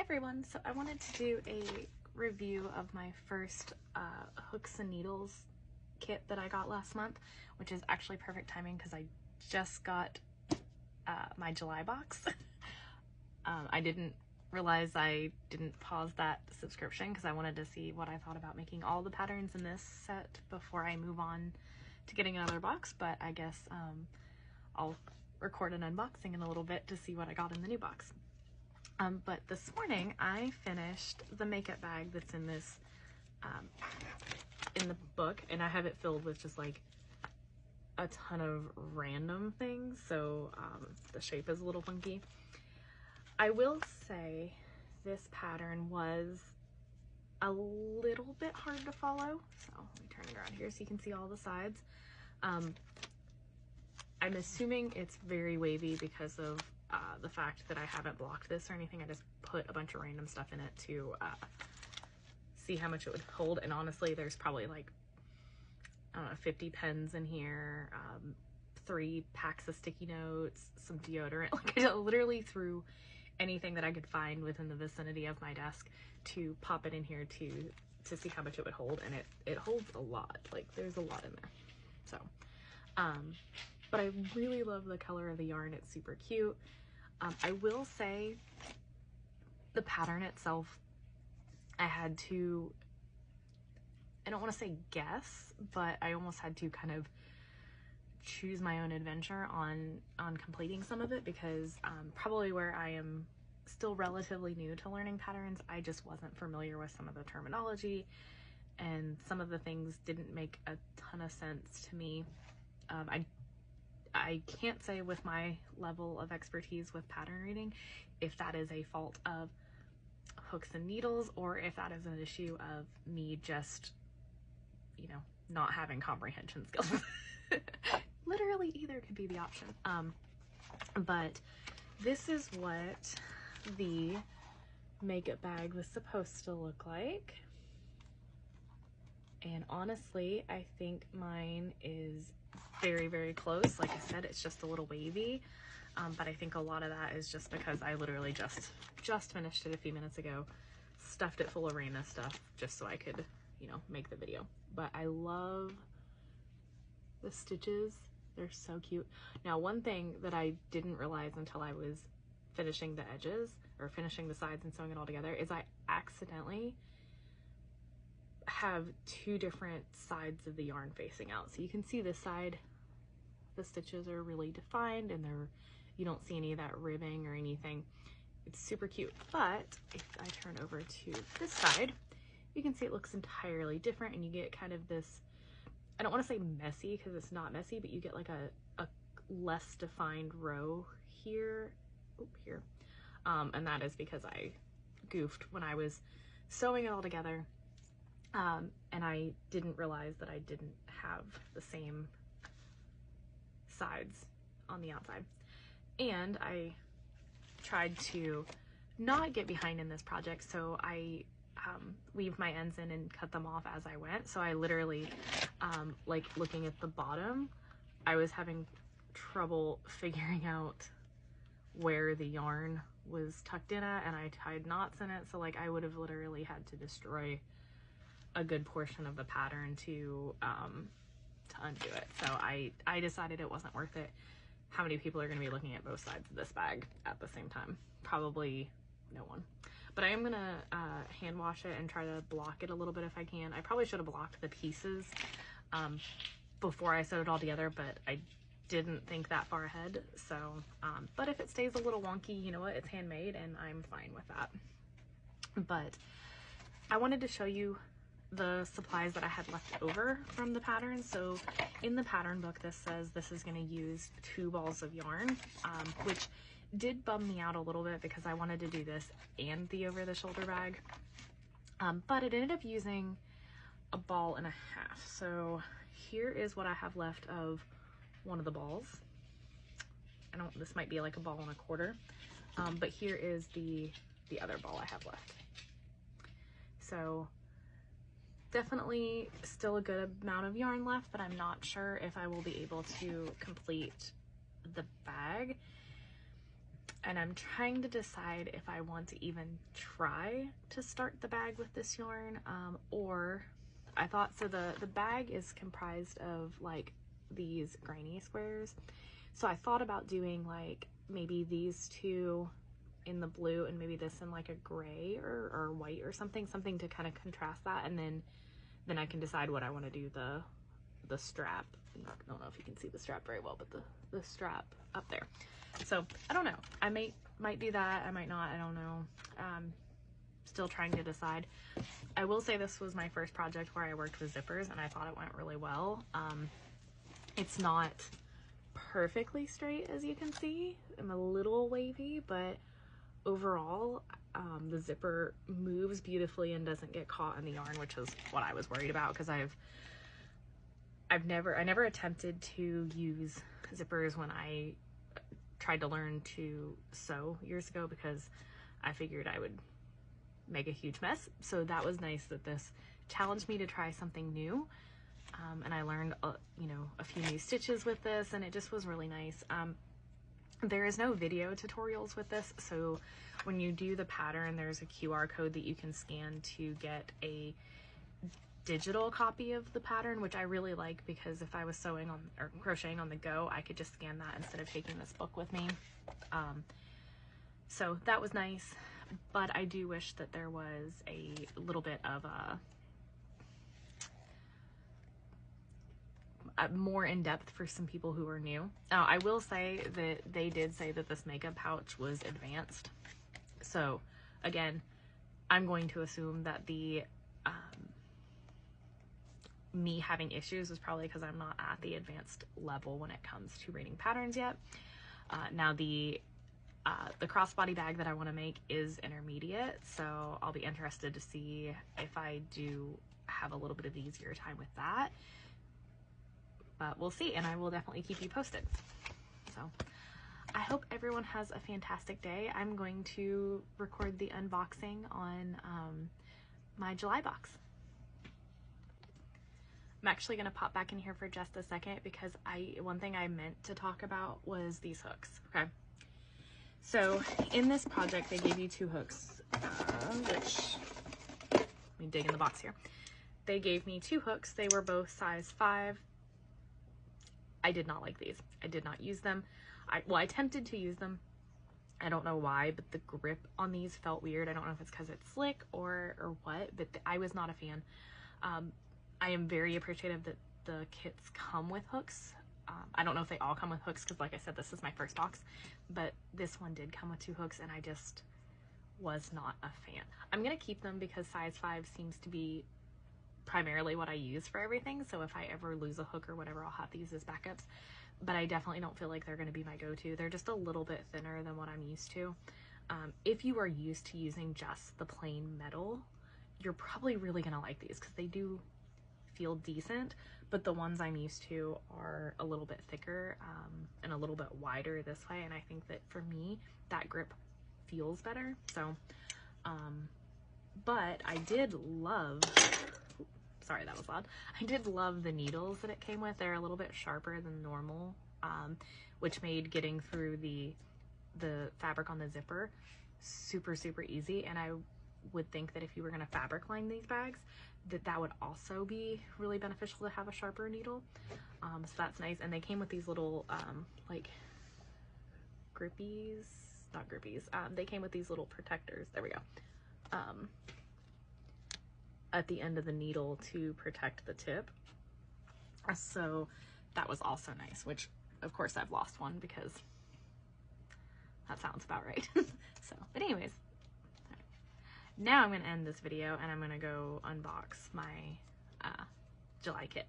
everyone, so I wanted to do a review of my first hooks and needles kit that I got last month, which is actually perfect timing because I just got my July box. I didn't realize I didn't pause that subscription because I wanted to see what I thought about making all the patterns in this set before I move on to getting another box, but I guess I'll record an unboxing in a little bit to see what I got in the new box. But this morning I finished the makeup bag that's in this in the book, and I have it filled with just like a ton of random things, so the shape is a little funky. I will say this pattern was a little bit hard to follow, so let me turn it around here so you can see all the sides. I'm assuming it's very wavy because of the fact that I haven't blocked this or anything. I just put a bunch of random stuff in it to see how much it would hold, and honestly there's probably like, I don't know, 50 pens in here, 3 packs of sticky notes, some deodorant. Like I literally threw anything that I could find within the vicinity of my desk to pop it in here to see how much it would hold, and it holds a lot. Like there's a lot in there. So but I really love the color of the yarn. It's super cute. I will say the pattern itself, I had to, I don't want to say guess, but I almost had to kind of choose my own adventure on completing some of it, because probably where I am still relatively new to learning patterns, I just wasn't familiar with some of the terminology, and some of the things didn't make a ton of sense to me. I can't say with my level of expertise with pattern reading if that is a fault of hooks and needles or if that is an issue of me just, you know, not having comprehension skills. Literally either could be the option. But this is what the makeup bag was supposed to look like. And honestly, I think mine is very, very close. Like I said, it's just a little wavy. But I think a lot of that is just because I literally just finished it a few minutes ago, stuffed it full of random stuff just so I could, you know, make the video. But I love the stitches. They're so cute. Now, one thing that I didn't realize until I was finishing the edges or finishing the sides and sewing it all together is I accidentally have 2 different sides of the yarn facing out. So you can see this side, the stitches are really defined and you don't see any of that ribbing or anything. It's super cute. But if I turn over to this side, you can see it looks entirely different, and you get kind of this, I don't want to say messy because it's not messy, but you get like a less defined row here. Here. And that is because I goofed when I was sewing it all together. And I didn't realize that I didn't have the same sides on the outside. And I tried to not get behind in this project, so I weaved my ends in and cut them off as I went. So I literally, like looking at the bottom, I was having trouble figuring out where the yarn was tucked in at, and I tied knots in it. So like I would have literally had to destroy a good portion of the pattern to undo it. So I decided it wasn't worth it. How many people are going to be looking at both sides of this bag at the same time? Probably no one. But I am going to hand wash it and try to block it a little bit if I can. I probably should have blocked the pieces before I sewed it all together, but I didn't think that far ahead. So, but if it stays a little wonky, you know what? It's handmade and I'm fine with that. But I wanted to show you the supplies that I had left over from the pattern. So in the pattern book, this says this is going to use 2 balls of yarn, which did bum me out a little bit because I wanted to do this and the over the shoulder bag. But it ended up using 1.5 balls. So here is what I have left of one of the balls. This might be like 1.25 balls. But here is the other ball I have left. So definitely still a good amount of yarn left, but I'm not sure if I will be able to complete the bag. and I'm trying to decide if I want to even try to start the bag with this yarn, or I thought, so the bag is comprised of like these granny squares. So I thought about doing like maybe these two in the blue and maybe this in like a gray or white or something to kind of contrast that, and then I can decide what I want to do the strap. I don't know if you can see the strap very well, but the strap up there. So I don't know. I might do that. I might not. I don't know. Still trying to decide. I will say this was my first project where I worked with zippers, and I thought it went really well. It's not perfectly straight, as you can see. I'm a little wavy, but overall, the zipper moves beautifully and doesn't get caught in the yarn, which is what I was worried about, because I never attempted to use zippers when I tried to learn to sew years ago, because I figured I would make a huge mess. So that was nice that this challenged me to try something new. And I learned, you know, a few new stitches with this, and it just was really nice. There is no video tutorials with this, so when you do the pattern, there's a QR code that you can scan to get a digital copy of the pattern, which I really like, because if I was sewing on or crocheting on the go, I could just scan that instead of taking this book with me. So that was nice, but I do wish that there was a little bit of a more in depth for some people who are new. Now, I will say that they did say that this makeup pouch was advanced. So again, I'm going to assume that the me having issues is probably because I'm not at the advanced level when it comes to reading patterns yet. Now the crossbody bag that I want to make is intermediate, so I'll be interested to see if I do have a little bit of easier time with that. But we'll see, and I will definitely keep you posted. So I hope everyone has a fantastic day. I'm going to record the unboxing on my July box. I'm actually going to pop back in here for just a second, because one thing I meant to talk about was these hooks. Okay, so in this project they gave you two hooks, which, let me dig in the box here. They gave me two hooks. They were both size 5. I did not like these. I did not use them. I attempted to use them. I don't know why, but the grip on these felt weird. I don't know if it's because it's slick or what, but I was not a fan. I am very appreciative that the kits come with hooks. I don't know if they all come with hooks, because like I said, this is my first box, but this one did come with 2 hooks, and I just was not a fan. I'm going to keep them because size 5 seems to be primarily what I use for everything, so if I ever lose a hook or whatever, I'll have these as backups. But I definitely don't feel like they're going to be my go-to. They're just a little bit thinner than what I'm used to. If you are used to using just the plain metal, you're probably really going to like these, because they do feel decent, but the ones I'm used to are a little bit thicker and a little bit wider this way, and I think that for me that grip feels better. So but I did love, sorry that was loud, I did love the needles that it came with. They're a little bit sharper than normal, which made getting through the fabric on the zipper super easy. And I would think that if you were going to fabric line these bags, that would also be really beneficial to have a sharper needle. So that's nice. And they came with these little like grippies, not grippies, they came with these little protectors, there we go, at the end of the needle to protect the tip. So that was also nice, which of course I've lost one, because that sounds about right. So, but anyways, now I'm going to end this video and I'm going to go unbox my July kit.